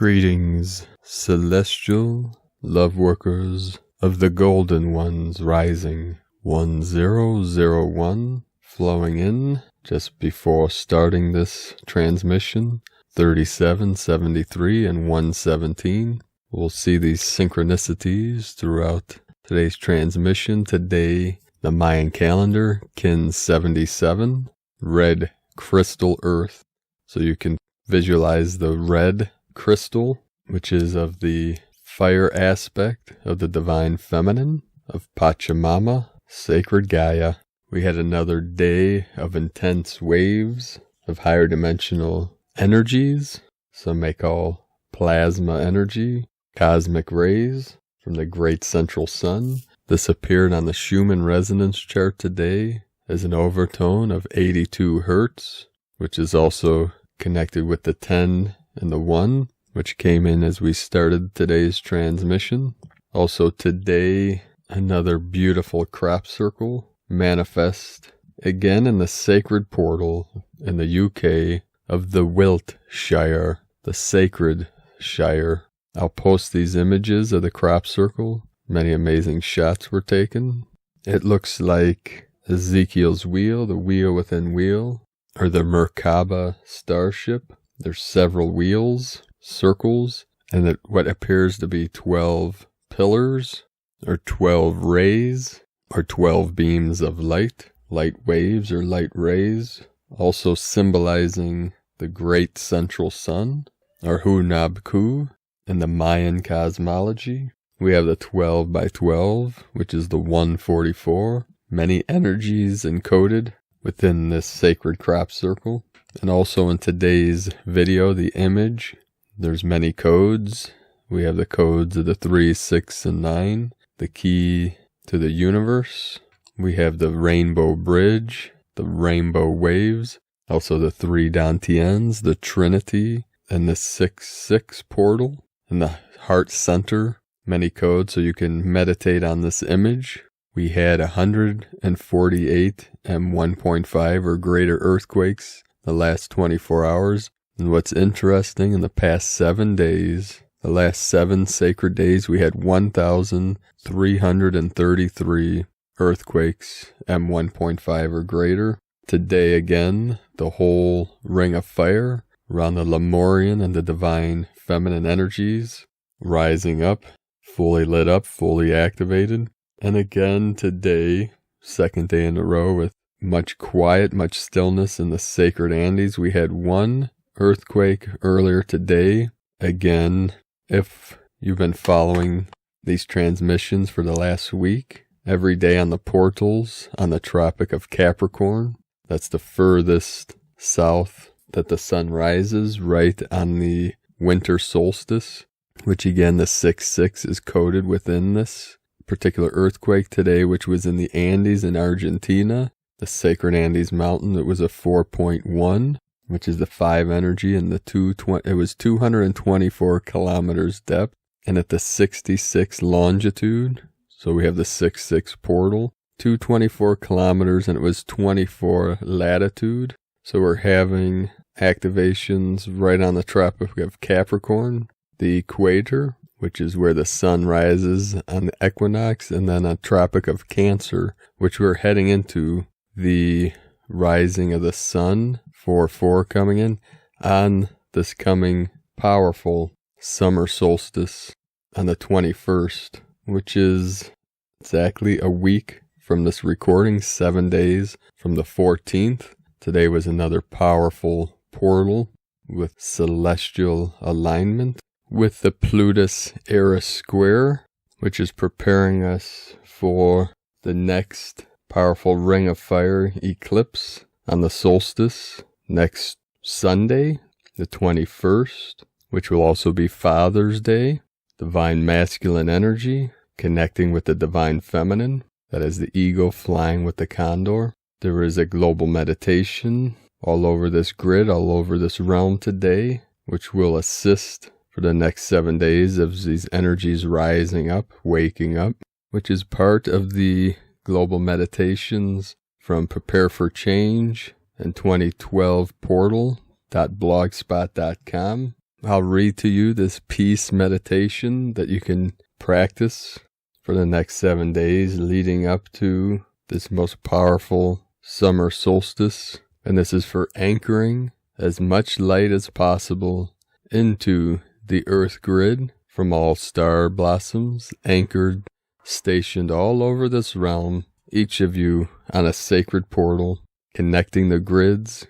Greetings, celestial love workers of the golden ones rising 1001, flowing in just before starting this transmission, 37, 73, and 117. We'll see these synchronicities throughout today's transmission. Today, the Mayan calendar, Kin 77, red crystal earth. So you can visualize the red crystal, which is of the fire aspect of the divine feminine, of Pachamama, sacred Gaia. We had another day of intense waves of higher dimensional energies. Some may call plasma energy, cosmic rays from the great central sun. This appeared on the Schumann resonance chart today as an overtone of 82 hertz, which is also connected with the 10 and the 1, which came in as we started today's transmission. Also today, another beautiful crop circle manifest again in the sacred portal in the UK of the Wiltshire, the sacred Shire. I'll post these images of the crop circle. Many amazing shots were taken. It looks like Ezekiel's wheel, the wheel within wheel, or the Merkaba starship. There's several wheels, circles, and what appears to be 12 pillars, or 12 rays, or 12 beams of light waves or light rays, also symbolizing the great central sun, or Hunabku, in the Mayan cosmology. We have the 12 by 12, which is the 144, many energies encoded within this sacred crop circle. And also in today's video, the image, there's many codes. We have the codes of the 3, 6, and 9, the key to the universe. We have the rainbow bridge, the rainbow waves, also the 3 dantians, the Trinity, and the 6-6 portal, and the heart center, many codes, so you can meditate on this image. We had 148 M1.5 or greater earthquakes the last 24 hours. And what's interesting, in the past 7 days, the last 7 sacred days, we had 1,333 earthquakes, M1.5 or greater. Today again, the whole ring of fire around the Lemurian and the divine feminine energies rising up, fully lit up, fully activated. And again today, second day in a row with much quiet, much stillness in the sacred Andes. We had 1 earthquake earlier today. Again, if you've been following these transmissions for the last week, every day on the portals on the Tropic of Capricorn, that's the furthest south that the sun rises, right on the winter solstice, which again, the 6-6 is coded within this particular earthquake today, which was in the Andes in Argentina. The sacred Andes mountain, it was a 4.1, which is the 5 energy, and it was 224 kilometers depth, and at the 66 longitude, so we have the 6-6 portal, 224 kilometers, and it was 24 latitude. So we're having activations right on the Tropic of Capricorn, the equator, which is where the sun rises on the equinox, and then a Tropic of Cancer, which we're heading into the rising of the sun, 4-4 coming in, on this coming powerful summer solstice on the 21st, which is exactly a week from this recording, 7 days from the 14th. Today was another powerful portal with celestial alignment with the Plutus Eris square, which is preparing us for the next powerful ring of fire eclipse on the solstice next Sunday, the 21st, which will also be Father's Day. Divine masculine energy connecting with the divine feminine, that is the eagle flying with the condor. There is a global meditation all over this grid, all over this realm today, which will assist for the next 7 days of these energies rising up, waking up, which is part of the global meditations from Prepare for Change and 2012 portal.blogspot.com. I'll read to you this peace meditation that you can practice for the next 7 days leading up to this most powerful summer solstice. And this is for anchoring as much light as possible into the earth grid from all star blossoms anchored, stationed all over this realm, each of you on a sacred portal, connecting the grids,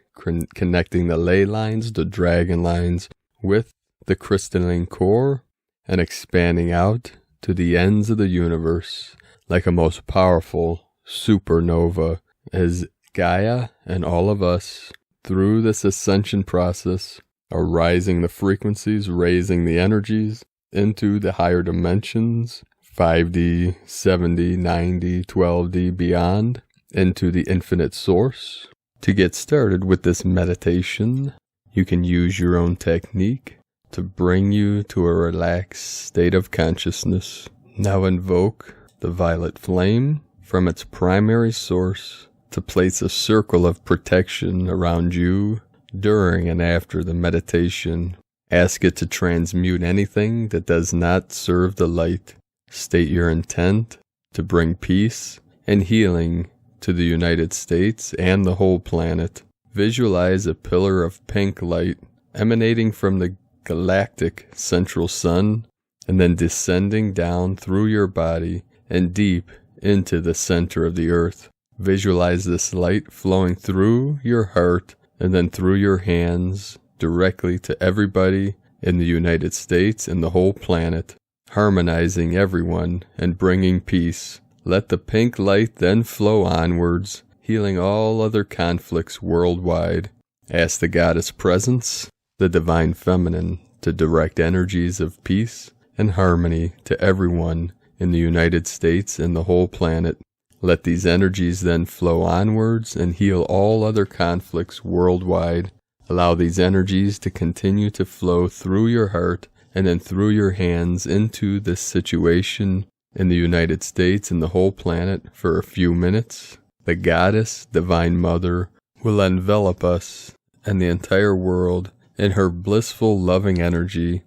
connecting the ley lines, the dragon lines, with the crystalline core, and expanding out to the ends of the universe like a most powerful supernova as Gaia and all of us, through this ascension process, are rising the frequencies, raising the energies into the higher dimensions, 5D, 7D, 9D, 12D, beyond, into the infinite source. To get started with this meditation, you can use your own technique to bring you to a relaxed state of consciousness. Now invoke the violet flame from its primary source to place a circle of protection around you during and after the meditation. Ask it to transmute anything that does not serve the light. State your intent to bring peace and healing to the United States and the whole planet. Visualize a pillar of pink light emanating from the galactic central sun and then descending down through your body and deep into the center of the earth. Visualize this light flowing through your heart and then through your hands directly to everybody in the United States and the whole planet, harmonizing everyone and bringing peace. Let the pink light then flow onwards, healing all other conflicts worldwide. Ask the goddess presence, the divine feminine, to direct energies of peace and harmony to everyone in the United States and the whole planet. Let these energies then flow onwards and heal all other conflicts worldwide. Allow these energies to continue to flow through your heart and then through your hands into this situation in the United States and the whole planet for a few minutes. The goddess, Divine Mother, will envelop us and the entire world in her blissful, loving energy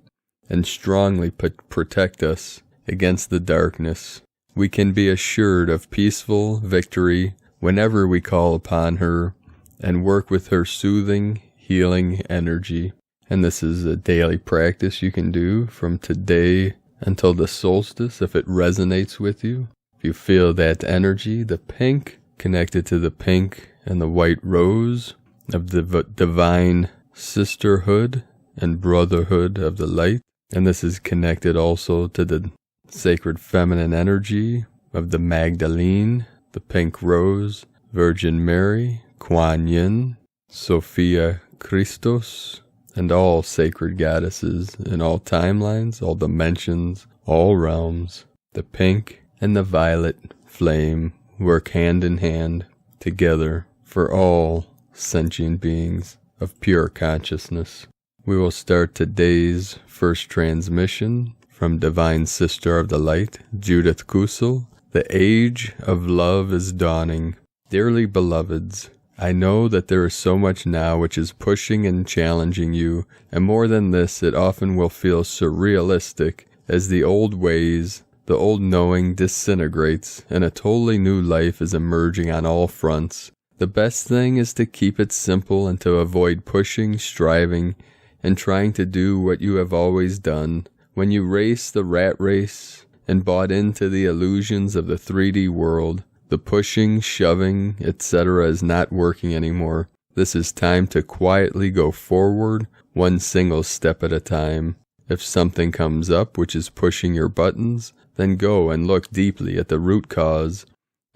and strongly protect us against the darkness. We can be assured of peaceful victory whenever we call upon her and work with her soothing, healing energy. And this is a daily practice you can do from today until the solstice if it resonates with you. If you feel that energy, the pink connected to the pink and the white rose of the divine sisterhood and brotherhood of the light. And this is connected also to the sacred feminine energy of the Magdalene, the pink rose, Virgin Mary, Kuan Yin, Sophia Christos, and all sacred goddesses in all timelines, all dimensions, all realms. The pink and the violet flame work hand in hand together for all sentient beings of pure consciousness. We will start today's first transmission from Divine Sister of the Light, Judith Kusel. The age of love is dawning. Dearly beloveds, I know that there is so much now which is pushing and challenging you, and more than this, it often will feel surrealistic as the old ways, the old knowing disintegrates, and a totally new life is emerging on all fronts. The best thing is to keep it simple and to avoid pushing, striving, and trying to do what you have always done. When you race the rat race and bought into the illusions of the 3D world, the pushing, shoving, etc. is not working anymore. This is time to quietly go forward, one single step at a time. If something comes up which is pushing your buttons, then go and look deeply at the root cause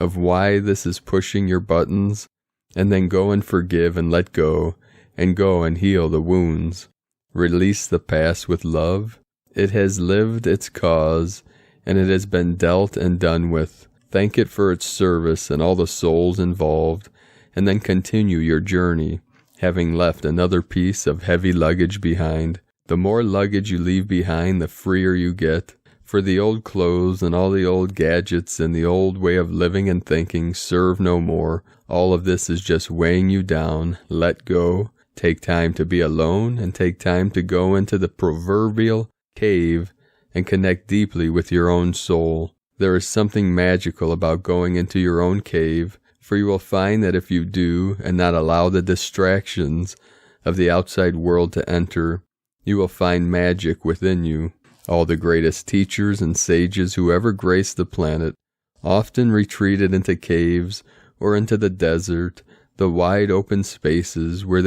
of why this is pushing your buttons, and then go and forgive and let go and heal the wounds. Release the past with love. It has lived its cause, and it has been dealt and done with. Thank it for its service and all the souls involved, and then continue your journey, having left another piece of heavy luggage behind. The more luggage you leave behind, the freer you get. For the old clothes and all the old gadgets and the old way of living and thinking serve no more. All of this is just weighing you down. Let go. Take time to be alone and take time to go into the proverbial cave and connect deeply with your own soul. There is something magical about going into your own cave, for you will find that if you do and not allow the distractions of the outside world to enter, you will find magic within you. All the greatest teachers and sages who ever graced the planet often retreated into caves or into the desert, the wide open spaces where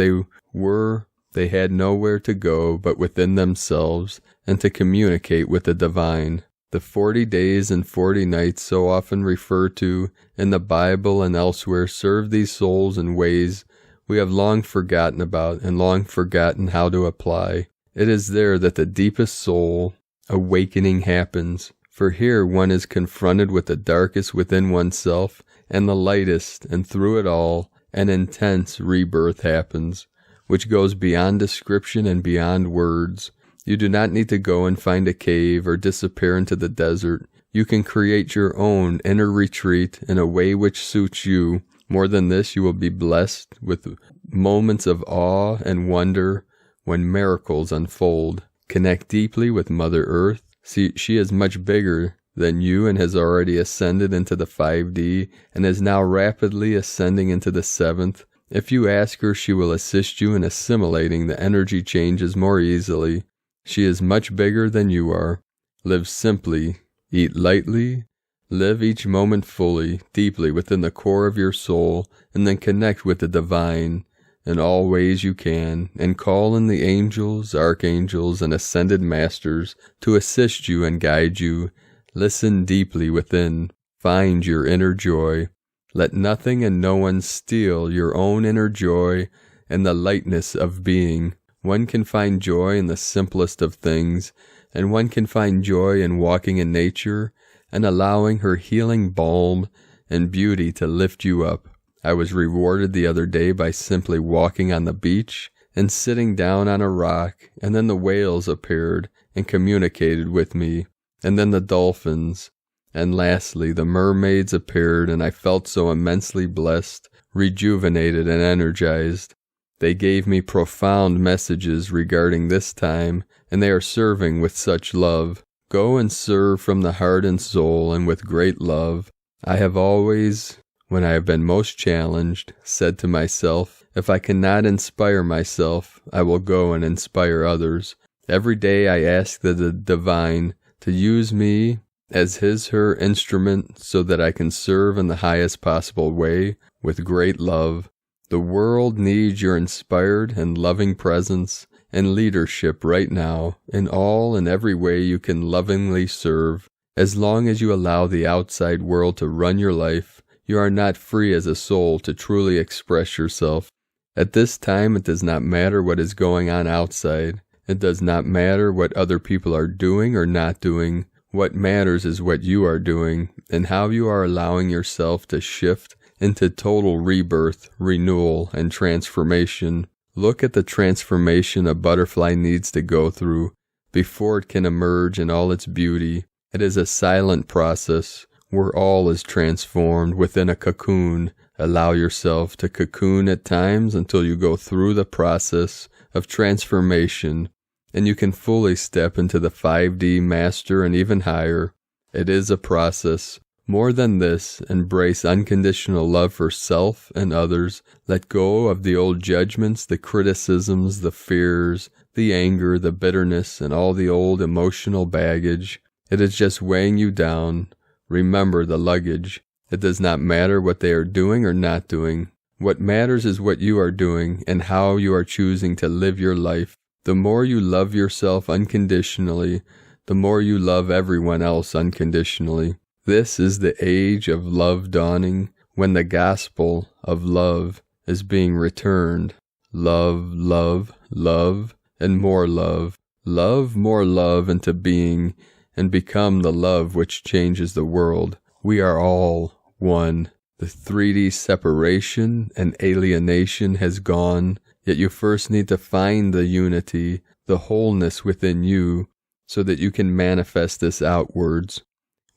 they had nowhere to go but within themselves and to communicate with the divine. The 40 days and 40 nights so often referred to in the Bible and elsewhere serve these souls in ways we have long forgotten about and long forgotten how to apply. It is there that the deepest soul awakening happens, for here one is confronted with the darkest within oneself and the lightest, and through it all an intense rebirth happens, which goes beyond description and beyond words. You do not need to go and find a cave or disappear into the desert. You can create your own inner retreat in a way which suits you. More than this, you will be blessed with moments of awe and wonder when miracles unfold. Connect deeply with Mother Earth. She is much bigger than you and has already ascended into the 5D and is now rapidly ascending into the 7th. If you ask her, she will assist you in assimilating the energy changes more easily. She is much bigger than you are. Live simply, eat lightly, live each moment fully, deeply within the core of your soul, and then connect with the divine in all ways you can, and call in the angels, archangels, and ascended masters to assist you and guide you. Listen deeply within. Find your inner joy. Let nothing and no one steal your own inner joy and the lightness of being. One can find joy in the simplest of things, and one can find joy in walking in nature and allowing her healing balm and beauty to lift you up. I was rewarded the other day by simply walking on the beach and sitting down on a rock, and then the whales appeared and communicated with me, and then the dolphins, and lastly the mermaids appeared, and I felt so immensely blessed, rejuvenated, and energized. They gave me profound messages regarding this time, and they are serving with such love. Go and serve from the heart and soul and with great love. I have always, when I have been most challenged, said to myself, if I cannot inspire myself, I will go and inspire others. Every day I ask the divine to use me as her instrument so that I can serve in the highest possible way with great love. The world needs your inspired and loving presence and leadership right now in all and every way you can lovingly serve. As long as you allow the outside world to run your life, you are not free as a soul to truly express yourself. At this time, it does not matter what is going on outside. It does not matter what other people are doing or not doing. What matters is what you are doing and how you are allowing yourself to shift into total rebirth, renewal, and transformation. Look at the transformation a butterfly needs to go through before it can emerge in all its beauty. It is a silent process where all is transformed within a cocoon. Allow yourself to cocoon at times until you go through the process of transformation and you can fully step into the 5D master and even higher. It is a process. More than this, embrace unconditional love for self and others. Let go of the old judgments, the criticisms, the fears, the anger, the bitterness, and all the old emotional baggage. It is just weighing you down. Remember the luggage. It does not matter what they are doing or not doing. What matters is what you are doing and how you are choosing to live your life. The more you love yourself unconditionally, the more you love everyone else unconditionally. This is the age of love dawning, when the gospel of love is being returned. Love, love, love, and more love. Love more love into being, and become the love which changes the world. We are all one. The 3D separation and alienation has gone, yet you first need to find the unity, the wholeness within you, so that you can manifest this outwards.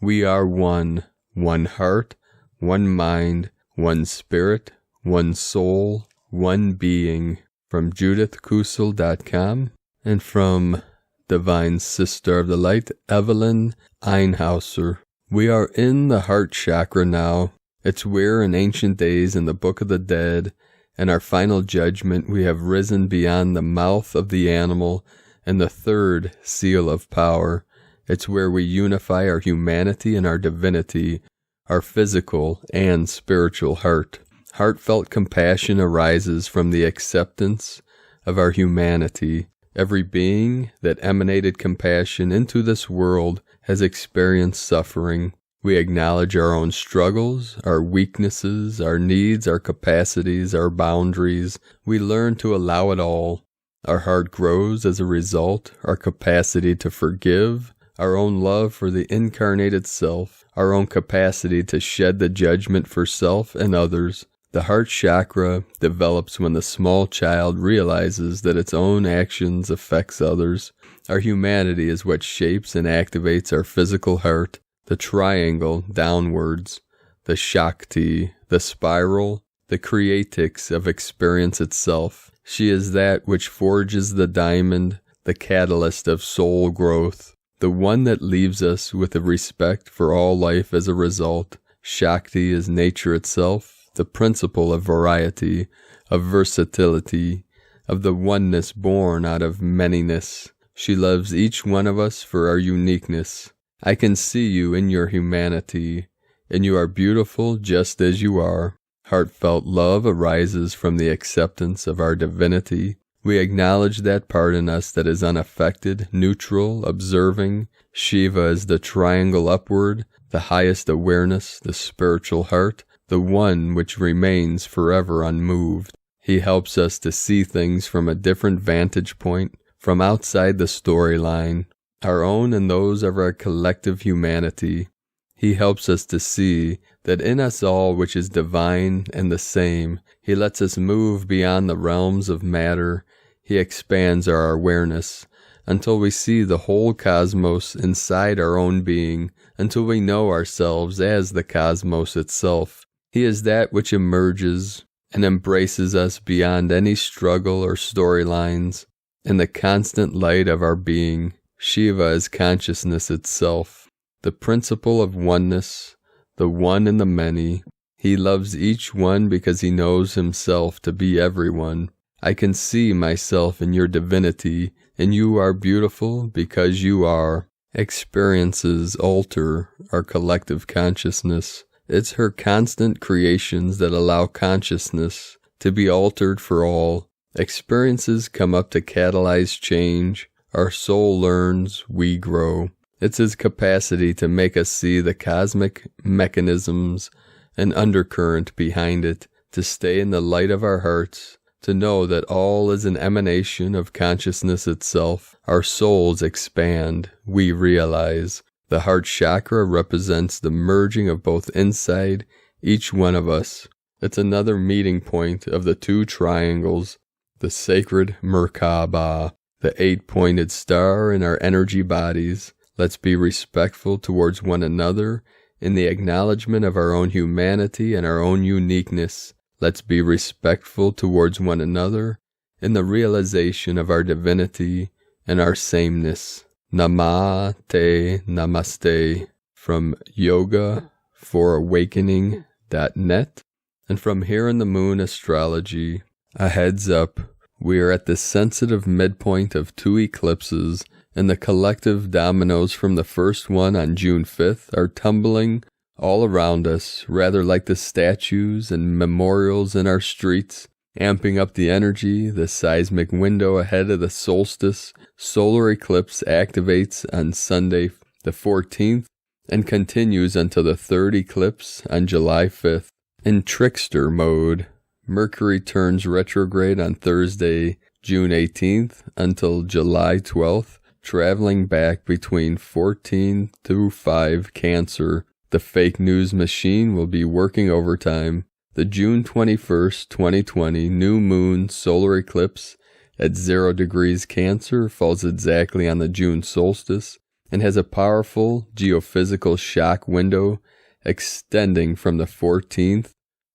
We are one heart, one mind, one spirit, one soul, one being. from judithkusel.com, and from Divine Sister of the Light, Evelyn Einhauser. We are in the heart chakra now. It's where in ancient days in the Book of the Dead and our final judgment we have risen beyond the mouth of the animal and the third seal of power. It's where we unify our humanity and our divinity, our physical and spiritual heart. Heartfelt compassion arises from the acceptance of our humanity. Every being that emanated compassion into this world has experienced suffering. We acknowledge our own struggles, our weaknesses, our needs, our capacities, our boundaries. We learn to allow it all. Our heart grows as a result, our capacity to forgive, our own love for the incarnated self, our own capacity to shed the judgment for self and others. The heart chakra develops when the small child realizes that its own actions affects others. Our humanity is what shapes and activates our physical heart. The triangle downwards, the Shakti, the spiral, the creatix of experience itself. She is that which forges the diamond, the catalyst of soul growth, the one that leaves us with a respect for all life as a result. Shakti is nature itself, the principle of variety, of versatility, of the oneness born out of manyness. She loves each one of us for our uniqueness. I can see you in your humanity, and you are beautiful just as you are. Heartfelt love arises from the acceptance of our divinity. We acknowledge that part in us that is unaffected, neutral, observing. Shiva is the triangle upward, the highest awareness, the spiritual heart, the one which remains forever unmoved. He helps us to see things from a different vantage point, from outside the storyline, our own and those of our collective humanity. He helps us to see that in us all which is divine and the same. He lets us move beyond the realms of matter. He expands our awareness until we see the whole cosmos inside our own being, until we know ourselves as the cosmos itself. He is that which emerges and embraces us beyond any struggle or storylines in the constant light of our being. Shiva is consciousness itself, the principle of oneness, the one in the many. He loves each one because he knows himself to be everyone. I can see myself in your divinity, and you are beautiful because you are. Experiences alter our collective consciousness. It's her constant creations that allow consciousness to be altered for all. Experiences come up to catalyze change. Our soul learns, we grow. It's his capacity to make us see the cosmic mechanisms and undercurrent behind it, to stay in the light of our hearts, to know that all is an emanation of consciousness itself. Our souls expand, we realize. The heart chakra represents the merging of both inside each one of us. It's another meeting point of the two triangles, the sacred Merkaba, the 8-pointed star in our energy bodies. Let's be respectful towards one another in the acknowledgement of our own humanity and our own uniqueness. Let's be respectful towards one another in the realization of our divinity and our sameness. Namaste, Namaste, from yogaforowakening.net, and from Here in the Moon Astrology. A heads up, we are at the sensitive midpoint of 2 eclipses, and the collective dominoes from the first one on June 5th are tumbling all around us, rather like the statues and memorials in our streets, amping up the energy. The seismic window ahead of the solstice solar eclipse activates on Sunday the 14th and continues until the third eclipse on July 5th. In trickster mode, Mercury turns retrograde on Thursday, June 18th until July 12th, traveling back between 14 through 5 Cancer. The fake news machine will be working overtime. The June 21st, 2020 new moon solar eclipse at 0 degrees Cancer falls exactly on the June solstice and has a powerful geophysical shock window extending from the 14th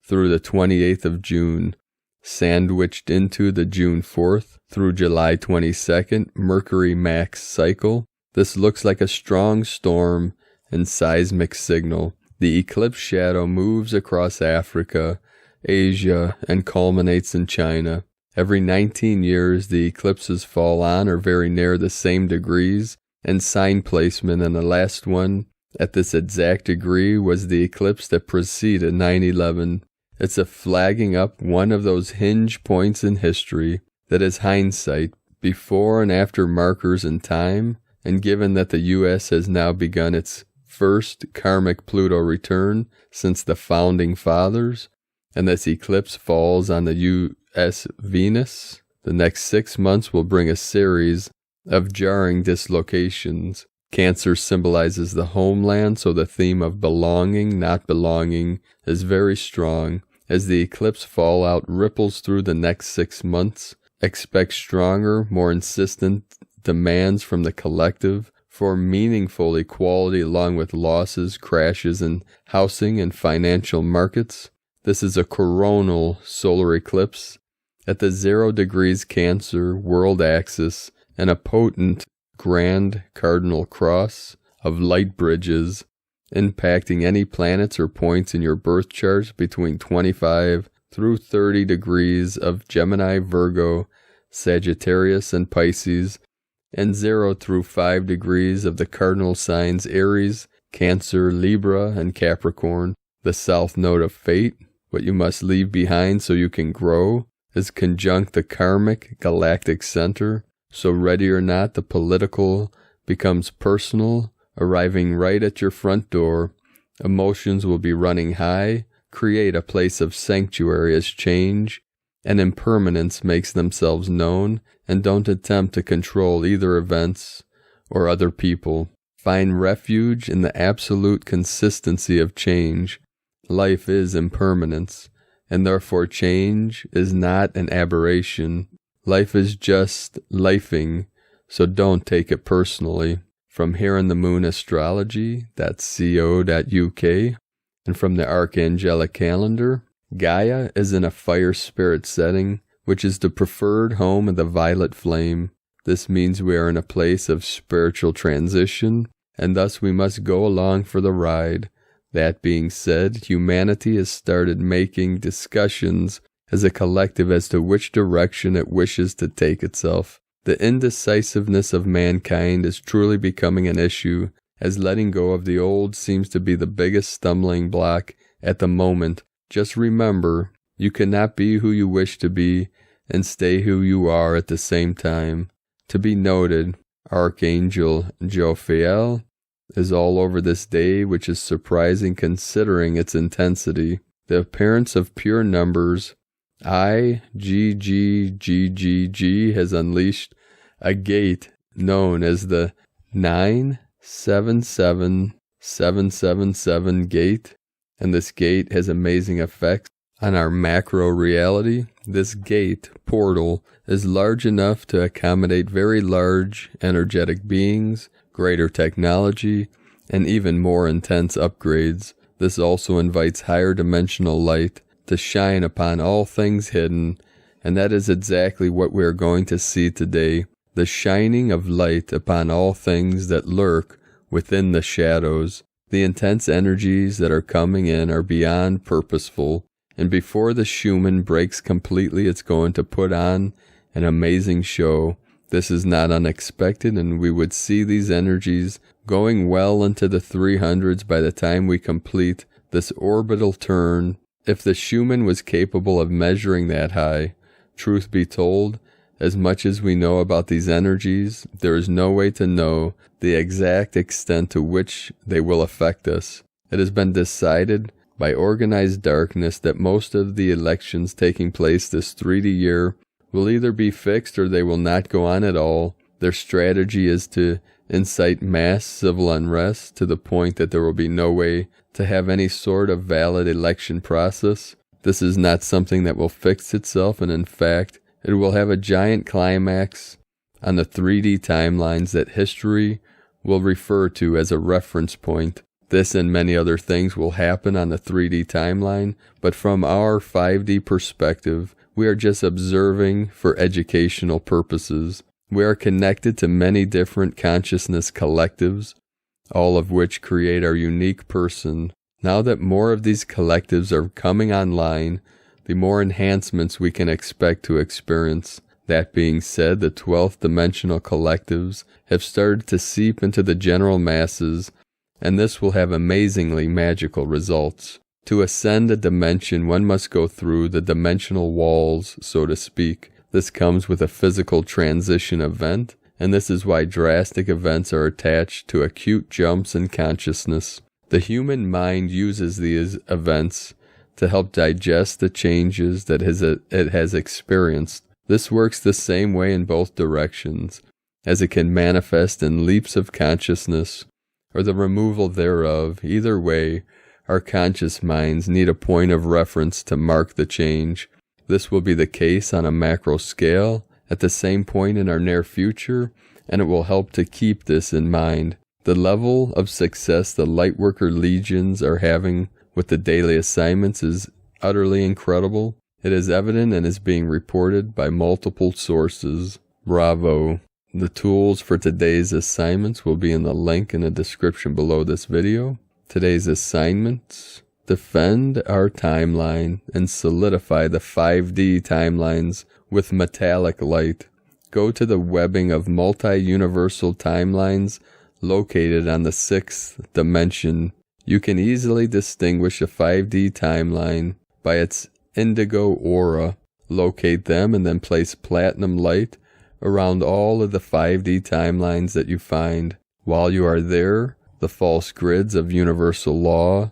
through the 28th of June. sandwiched into the June 4th through July 22nd Mercury max cycle. This looks like a strong storm and seismic signal. The eclipse shadow moves across Africa, Asia, and culminates in China. Every 19 years, the eclipses fall on or very near the same degrees and sign placement, and the last one at this exact degree was the eclipse that preceded 9/11. It's a flagging up one of those hinge points in history that is hindsight, before and after markers in time, and given that the U.S. has now begun its first karmic Pluto return since the Founding Fathers, and this eclipse falls on the U.S. Venus, the next 6 months will bring a series of jarring dislocations. Cancer symbolizes the homeland, so the theme of belonging, not belonging, is very strong. As the eclipse fallout ripples through the next 6 months, expect stronger, more insistent demands from the collective for meaningful equality, along with losses, crashes in housing and financial markets. This is a coronal solar eclipse at the 0 degrees Cancer world axis, and a potent grand cardinal cross of light bridges impacting any planets or points in your birth charts between 25 through 30 degrees of Gemini, Virgo, Sagittarius, and Pisces, and 0 through 5 degrees of the cardinal signs Aries, Cancer, Libra, and Capricorn. The south node of fate, what you must leave behind so you can grow, is conjunct the karmic galactic center. So ready or not, the political becomes personal, arriving right at your front door. Emotions will be running high. Create a place of sanctuary as change and impermanence makes themselves known, and don't attempt to control either events or other people. Find refuge in the absolute consistency of change. Life is impermanence, and therefore change is not an aberration. Life is just lifing, so don't take it personally. From Here in the Moon Astrology.co.uk, and from the Archangelic Calendar, Gaia is in a fire spirit setting, which is the preferred home of the violet flame. This means we are in a place of spiritual transition, and thus we must go along for the ride. That being said, humanity has started making discussions as a collective as to which direction it wishes to take itself. The indecisiveness of mankind is truly becoming an issue, as letting go of the old seems to be the biggest stumbling block at the moment. Just remember, you cannot be who you wish to be and stay who you are at the same time. To be noted, Archangel Jophiel is all over this day, which is surprising considering its intensity. The appearance of pure numbers, IGGGGG, has unleashed a gate known as the 977777 gate, and this gate has amazing effects on our macro reality. This gate portal is large enough to accommodate very large energetic beings, greater technology, and even more intense upgrades. This also invites higher dimensional light to shine upon all things hidden, and that is exactly what we are going to see today. The shining of light upon all things that lurk within the shadows. The intense energies that are coming in are beyond purposeful, and before the Schumann breaks completely, it's going to put on an amazing show. This is not unexpected, and we would see these energies going well into the 300s by the time we complete this orbital turn. If the Schumann was capable of measuring that high, truth be told, as much as we know about these energies, there is no way to know the exact extent to which they will affect us. It has been decided by organized darkness that most of the elections taking place this 3D year will either be fixed or they will not go on at all. Their strategy is to incite mass civil unrest to the point that there will be no way to have any sort of valid election process. This is not something that will fix itself, and in fact, it will have a giant climax on the 3D timelines that history will refer to as a reference point. This and many other things will happen on the 3D timeline, but from our 5D perspective, We are just observing for educational purposes. We are connected to many different consciousness collectives, all of which create our unique person. Now that more of these collectives are coming online, the more enhancements we can expect to experience. That being said, the 12th dimensional collectives have started to seep into the general masses, and this will have amazingly magical results. To ascend a dimension, one must go through the dimensional walls, so to speak. This comes with a physical transition event, and this is why drastic events are attached to acute jumps in consciousness. The human mind uses these events to help digest the changes that it has experienced. This works the same way in both directions, as it can manifest in leaps of consciousness or the removal thereof. Either way, our conscious minds need a point of reference to mark the change. This will be the case on a macro scale at the same point in our near future, and it will help to keep this in mind. The level of success the Lightworker Legions are having with the daily assignments is utterly incredible. It is evident and is being reported by multiple sources. Bravo. The tools for today's assignments will be in the link in the description below this video. Today's assignments: defend our timeline and solidify the 5D timelines with metallic light. Go to the webbing of multi-universal timelines located on the 6th dimension. You can easily distinguish a 5D timeline by its indigo aura. Locate them and then place platinum light around all of the 5D timelines that you find. While you are there, the false grids of universal law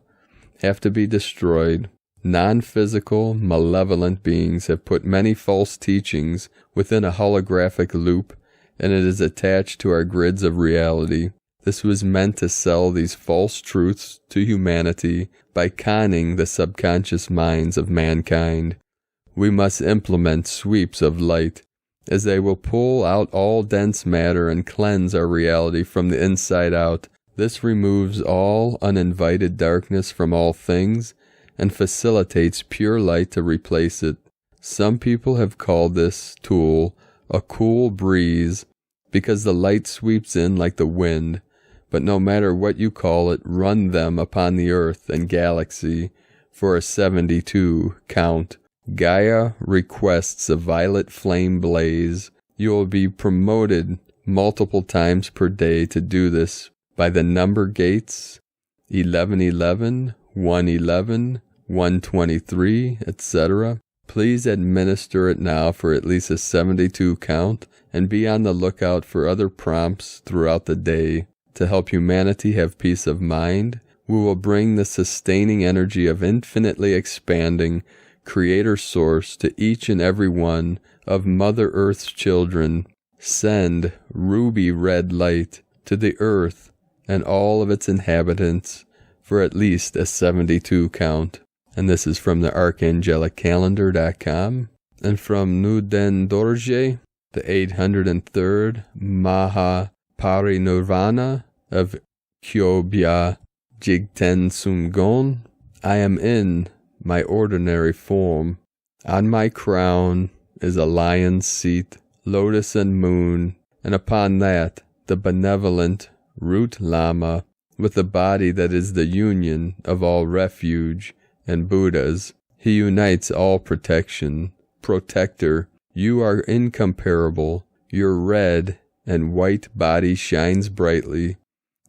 have to be destroyed. Non-physical, malevolent beings have put many false teachings within a holographic loop, and it is attached to our grids of reality. This was meant to sell these false truths to humanity by conning the subconscious minds of mankind. We must implement sweeps of light, as they will pull out all dense matter and cleanse our reality from the inside out. This removes all uninvited darkness from all things and facilitates pure light to replace it. Some people have called this tool a cool breeze because the light sweeps in like the wind. But no matter what you call it, run them upon the earth and galaxy for a 72 count. Gaia requests a violet flame blaze. You will be promoted multiple times per day to do this by the number gates 1111, 111, 123, etc. Please administer it now for at least a 72 count and be on the lookout for other prompts throughout the day. To help humanity have peace of mind, we will bring the sustaining energy of infinitely expanding Creator Source to each and every one of Mother Earth's children. Send ruby red light to the earth and all of its inhabitants for at least a 72 count. And this is from the archangeliccalendar.com. And from Nuden Dorje, the 803rd Maha Parinirvana of Kyobya Jigten Sumgon. I am in my ordinary form. On my crown is a lion's seat, lotus and moon, and upon that the benevolent Root Lama, with a body that is the union of all refuge and Buddhas. He unites all protection. Protector, you are incomparable. Your red and white body shines brightly,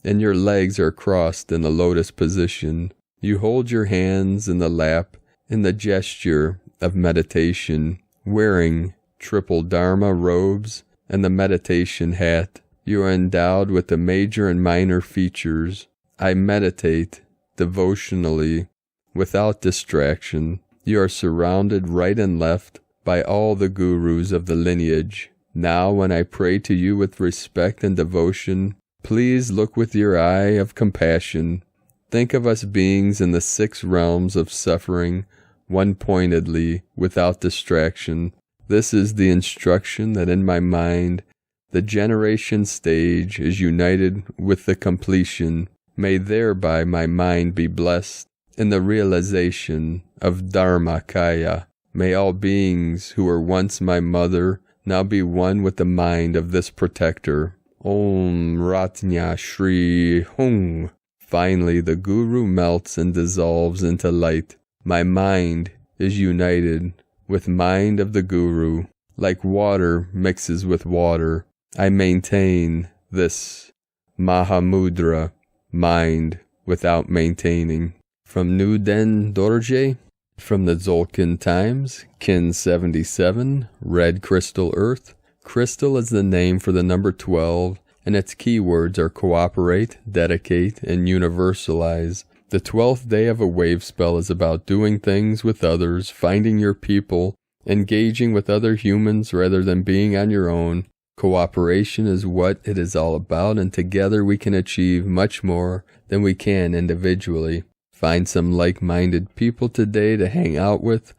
and your legs are crossed in the lotus position. You hold your hands in the lap in the gesture of meditation, wearing triple Dharma robes and the meditation hat. You are endowed with the major and minor features. I meditate devotionally without distraction. You are surrounded right and left by all the gurus of the lineage. Now, when I pray to you with respect and devotion, please look with your eye of compassion. Think of us beings in the 6 realms of suffering, one-pointedly, without distraction. This is the instruction that in my mind the generation stage is united with the completion. May thereby my mind be blessed in the realization of Dharmakaya. May all beings who were once my mother now be one with the mind of this protector. Om Ratnya Shri Hung. Finally, the Guru melts and dissolves into light. My mind is united with mind of the Guru. Like water mixes with water, I maintain this Mahamudra, mind without maintaining. From New Den Dorje, from the Dzolkyn Times, Kin 77, Red Crystal Earth. Crystal is the name for the number 12, and its keywords are cooperate, dedicate, and universalize. The 12th day of a wave spell is about doing things with others, finding your people, engaging with other humans rather than being on your own. Cooperation is what it is all about, and together we can achieve much more than we can individually. Find some like-minded people today to hang out with,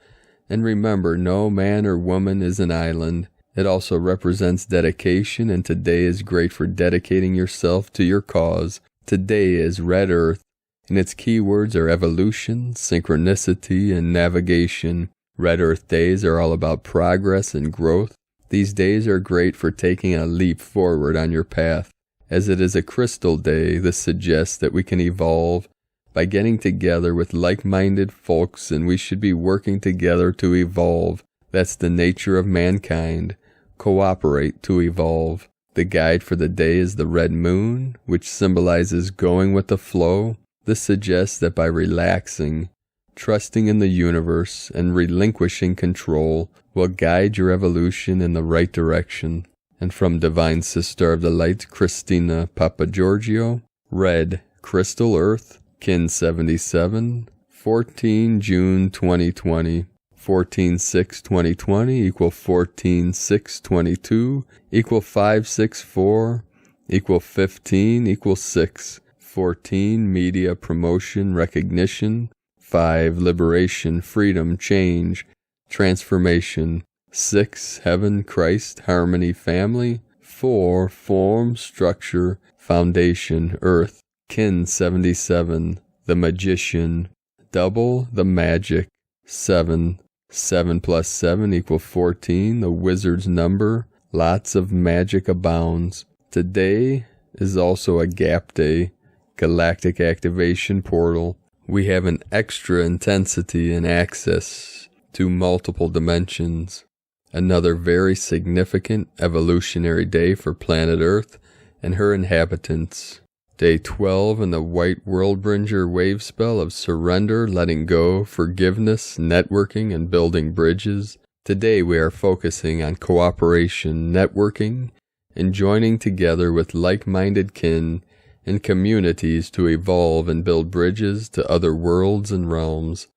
and remember, no man or woman is an island. It also represents dedication, and today is great for dedicating yourself to your cause. Today is Red Earth, and its keywords are evolution, synchronicity, and navigation. Red Earth days are all about progress and growth. These days are great for taking a leap forward on your path. As it is a crystal day, this suggests that we can evolve by getting together with like-minded folks, and we should be working together to evolve. That's the nature of mankind. Cooperate to evolve. The guide for the day is the red moon, which symbolizes going with the flow. This suggests that by relaxing, trusting in the universe, and relinquishing control will guide your evolution in the right direction. And from Divine Sister of the Light, Christina Papagiorgio, Red Crystal Earth, Kin 77, 14 June 2020, 14/6/2020 equal 14/6/22 equal 564 equal 15 equal 6. 14 Media Promotion Recognition. 5 Liberation, Freedom, Change, Transformation. 6 Heaven, Christ, Harmony, Family. 4 Form, Structure, Foundation, Earth. Kin 77, The Magician. Double, The Magic. 7 7 plus 7 equal 14, the wizard's number. Lots of magic abounds. Today is also a gap day, galactic activation portal. We have an extra intensity and access to multiple dimensions. Another very significant evolutionary day for planet Earth and her inhabitants. Day 12 in the White Worldbringer wave spell of surrender, letting go, forgiveness, networking, and building bridges. Today we are focusing on cooperation, networking, and joining together with like-minded kin and communities to evolve and build bridges to other worlds and realms.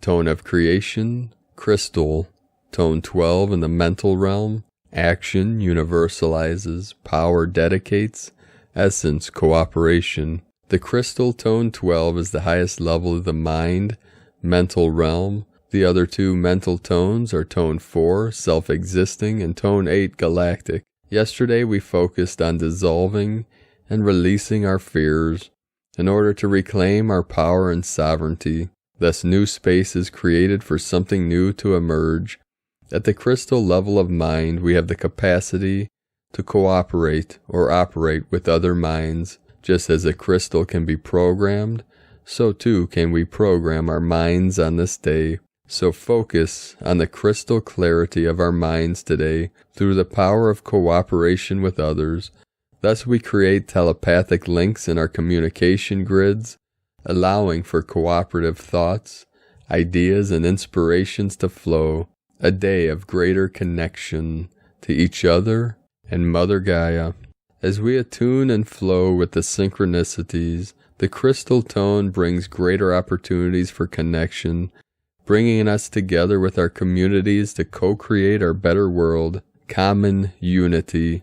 Tone of creation, crystal. Tone 12 in the mental realm. Action universalizes, power dedicates, essence cooperation. The crystal tone 12 is the highest level of the mind, mental realm. The other two mental tones are tone 4, self-existing, and tone 8, galactic. Yesterday we focused on dissolving and releasing our fears in order to reclaim our power and sovereignty. Thus new space is created for something new to emerge. At the crystal level of mind, we have the capacity to cooperate or operate with other minds. Just as a crystal can be programmed, so too can we program our minds on this day. So focus on the crystal clarity of our minds today through the power of cooperation with others. Thus we create telepathic links in our communication grids, allowing for cooperative thoughts, ideas, and inspirations to flow. A day of greater connection to each other and Mother Gaia. As we attune and flow with the synchronicities, the crystal tone brings greater opportunities for connection, bringing us together with our communities to co-create our better world, common unity.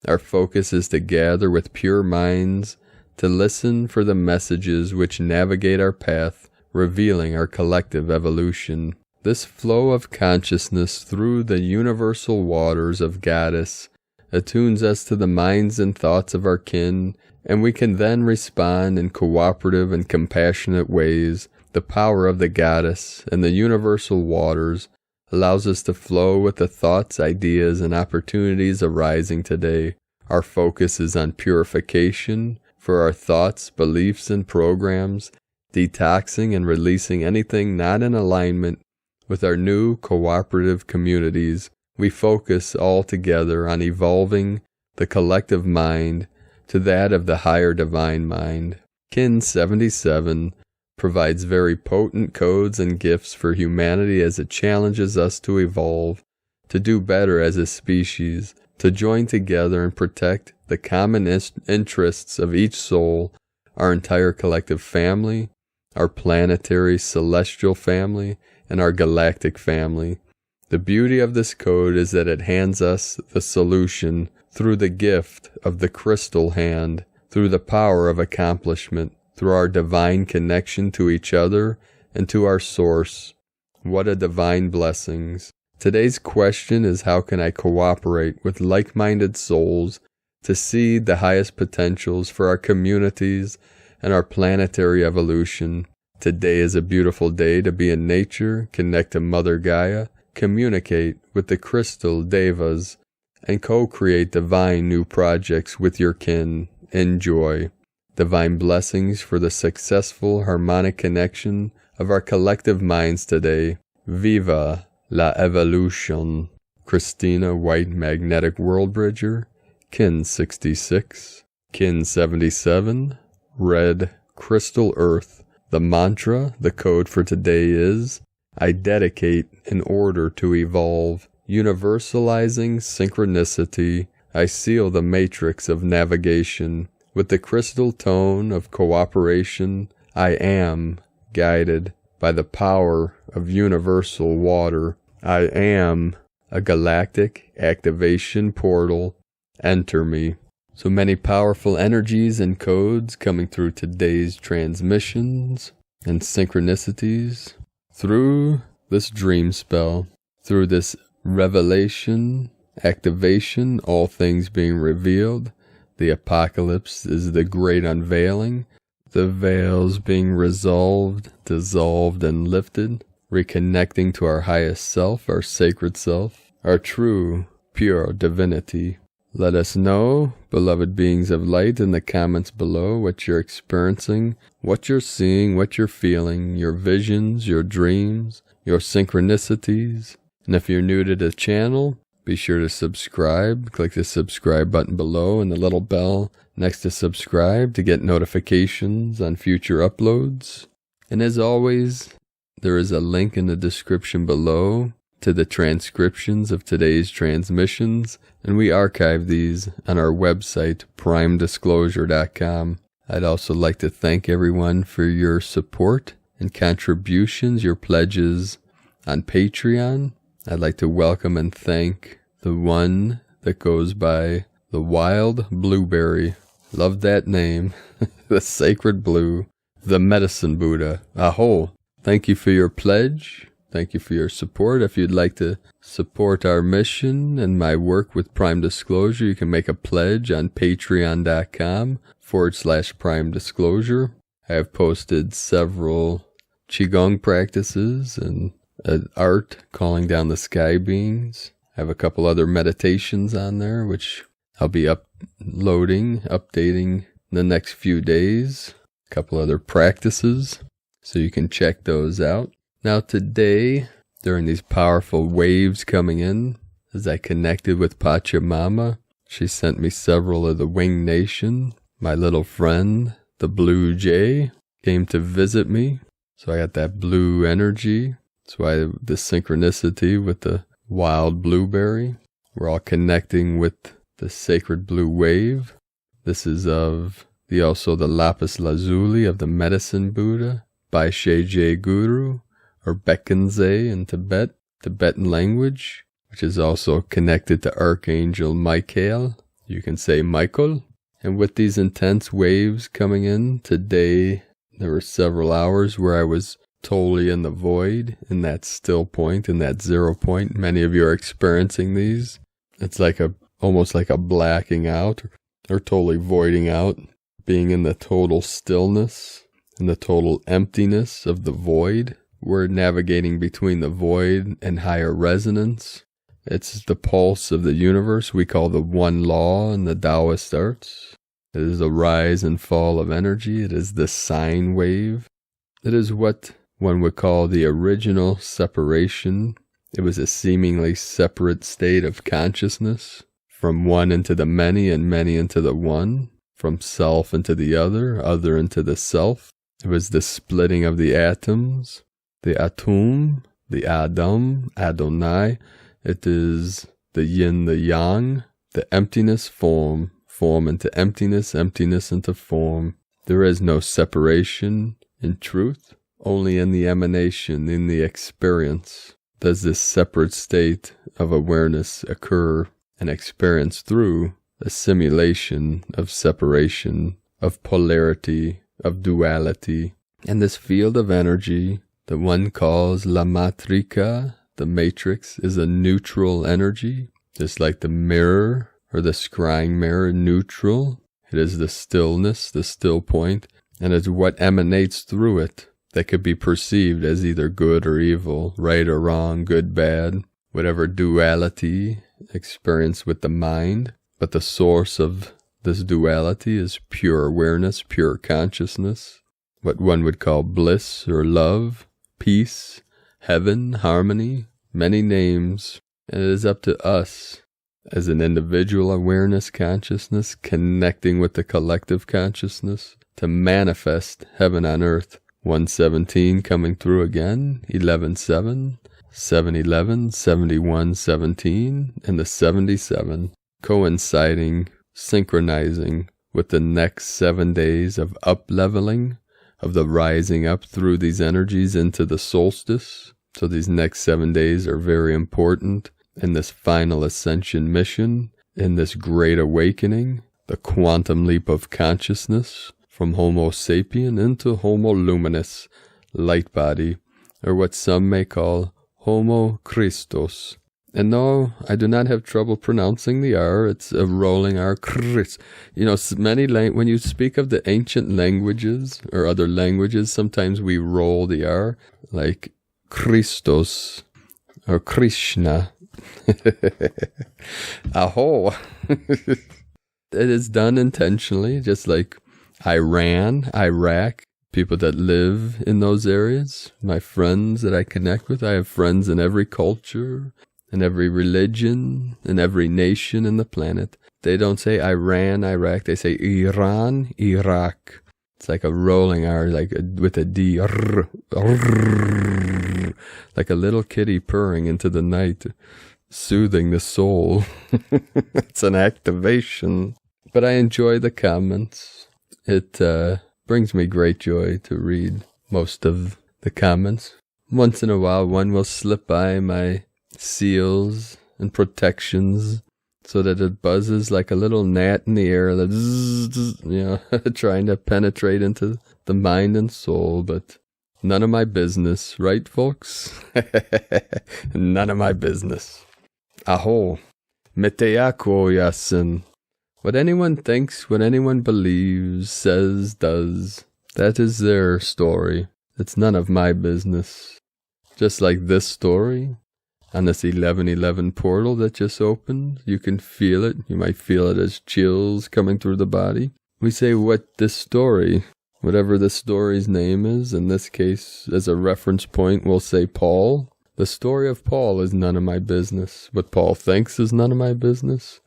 Our focus is to gather with pure minds, to listen for the messages which navigate our path, revealing our collective evolution. This flow of consciousness through the universal waters of Goddess attunes us to the minds and thoughts of our kin, and we can then respond in cooperative and compassionate ways. The power of the Goddess and the universal waters allows us to flow with the thoughts, ideas, and opportunities arising today. Our focus is on purification for our thoughts, beliefs, and programs, detoxing and releasing anything not in alignment with our new cooperative communities. We focus all together on evolving the collective mind to that of the higher divine mind. Kin 77 provides very potent codes and gifts for humanity as it challenges us to evolve, to do better as a species, to join together and protect the common interests of each soul, our entire collective family, our planetary celestial family, and our galactic family. The beauty of this code is that it hands us the solution through the gift of the crystal hand, through the power of accomplishment, through our divine connection to each other and to our source. What a divine blessings. Today's question is, how can I cooperate with like-minded souls to seed the highest potentials for our communities and our planetary evolution? Today is a beautiful day to be in nature, connect to Mother Gaia, communicate with the crystal devas, and co-create divine new projects with your kin. Enjoy. Divine blessings for the successful harmonic connection of our collective minds today. Viva la evolution. Christina White, Magnetic World Bridger. Kin 66. Kin 77. Red Crystal Earth. The mantra, the code for today is, I dedicate in order to evolve. Universalizing synchronicity, I seal the matrix of navigation. With the crystal tone of cooperation, I am guided by the power of universal water. I am a galactic activation portal. Enter me. So many powerful energies and codes coming through today's transmissions and synchronicities. Through this dream spell, through this revelation, activation, all things being revealed. The apocalypse is the great unveiling, the veils being resolved, dissolved, and lifted, reconnecting to our highest self, our sacred self, our true, pure divinity. Let us know, beloved beings of light, in the comments below what you're experiencing, what you're seeing, what you're feeling, your visions, your dreams, your synchronicities. And if you're new to the channel, be sure to subscribe. Click the subscribe button below and the little bell next to subscribe to get notifications on future uploads. And as always, there is a link in the description below to the transcriptions of today's transmissions, and we archive these on our website, primedisclosure.com. I'd also like to thank everyone for your support and contributions, your pledges on Patreon. I'd like to welcome and thank the one that goes by the Wild Blueberry. Love that name. The Sacred Blue. The Medicine Buddha. Aho. Thank you for your pledge. Thank you for your support. If you'd like to support our mission and my work with Prime Disclosure, you can make a pledge on patreon.com/Prime Disclosure. I have posted several Qigong practices and art calling down the sky beings. I have a couple other meditations on there, which I'll be updating in the next few days. A couple other practices, so you can check those out. Now today, during these powerful waves coming in, as I connected with Pachamama, she sent me several of the Winged Nation. My little friend, the Blue Jay, came to visit me. So I got that blue energy. That's why the synchronicity with the wild blueberry. We're all connecting with the sacred blue wave. This is of also the lapis lazuli of the medicine Buddha by Sheje Guru, or Bekenze in Tibetan language, which is also connected to Archangel Michael. You can say Michael. And with these intense waves coming in today, there were several hours where I was totally in the void, in that still point, in that 0 point. Many of you are experiencing these. It's like almost like a blacking out, or totally voiding out, being in the total stillness, in the total emptiness of the void, We're navigating between the void and higher resonance. It's the pulse of the universe we call the one law in the Taoist arts. It is the rise and fall of energy. It is the sine wave. It is what one would call the original separation. It was a seemingly separate state of consciousness, from one into the many and many into the one, from self into the other into the self. It was the splitting of the atoms, the atum, the Adam, Adonai. It is the yin, the yang, the emptiness, form, form into emptiness, emptiness into form. There is no separation in truth, only in the emanation, in the experience, does this separate state of awareness occur and experience through a simulation of separation, of polarity, of duality. And this field of energy that one calls la matrika, the matrix, is a neutral energy, just like the mirror or the scrying mirror, neutral. It is the stillness, the still point, and it's what emanates through it that could be perceived as either good or evil, right or wrong, good, bad, whatever duality experienced with the mind. But the source of this duality is pure awareness, pure consciousness, what one would call bliss or love, peace, heaven, harmony, many names. And it is up to us as an individual awareness consciousness connecting with the collective consciousness to manifest heaven on earth. 117 coming through again, 11-7, 7-11, 71-17, and the 77 coinciding, synchronizing with the next 7 days of up-leveling, of the rising up through these energies into the solstice. So these next 7 days are very important in this final ascension mission, in this great awakening, the quantum leap of consciousness from Homo sapien into Homo luminous, light body, or what some may call Homo Christos. And no, I do not have trouble pronouncing the R. It's a rolling R. Chris. You know, when you speak of the ancient languages or other languages, sometimes we roll the R, like Christos or Krishna. Aho. It is done intentionally, just like Iran, Iraq, people that live in those areas, my friends that I connect with. I have friends in every culture, in every religion, in every nation in the planet. They don't say Iran, Iraq, they say Iran, Iraq. It's like a rolling R, like with a D, like a little kitty purring into the night, soothing the soul. It's an activation. But I enjoy the comments. It brings me great joy to read most of the comments. Once in a while, one will slip by my seals and protections so that it buzzes like a little gnat in the air, that trying to penetrate into the mind and soul. But none of my business, right, folks? None of my business. Aho, meteyako yasin. What anyone thinks, what anyone believes, says, does, that is their story. It's none of my business. Just like this story, on this 1111 portal that just opened, you can feel it. You might feel it as chills coming through the body. We say what this story, whatever the story's name is, in this case, as a reference point, we'll say Paul. The story of Paul is none of my business. What Paul thinks is none of my business.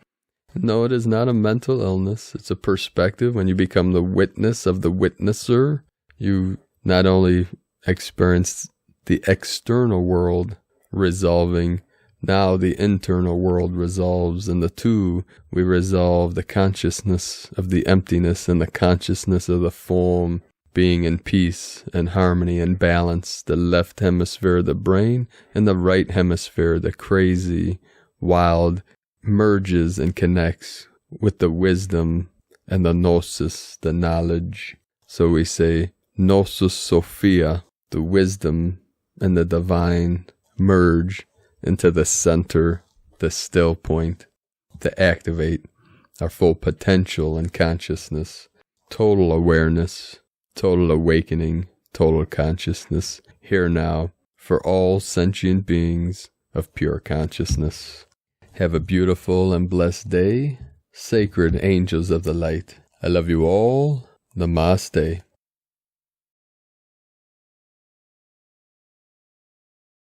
No, it is not a mental illness. It's a perspective. When you become the witness of the witnesser, you not only experience the external world resolving, now the internal world resolves. And the two, we resolve the consciousness of the emptiness and the consciousness of the form, being in peace and harmony and balance. The left hemisphere of the brain and the right hemisphere, the crazy, wild, merges and connects with the wisdom and the gnosis, the knowledge. So we say gnosis sophia, the wisdom and the divine merge into the center, the still point, to activate our full potential and consciousness, total awareness, total awakening, total consciousness, here now, for all sentient beings of pure consciousness. Have a beautiful and blessed day, sacred angels of the light. I love you all. Namaste.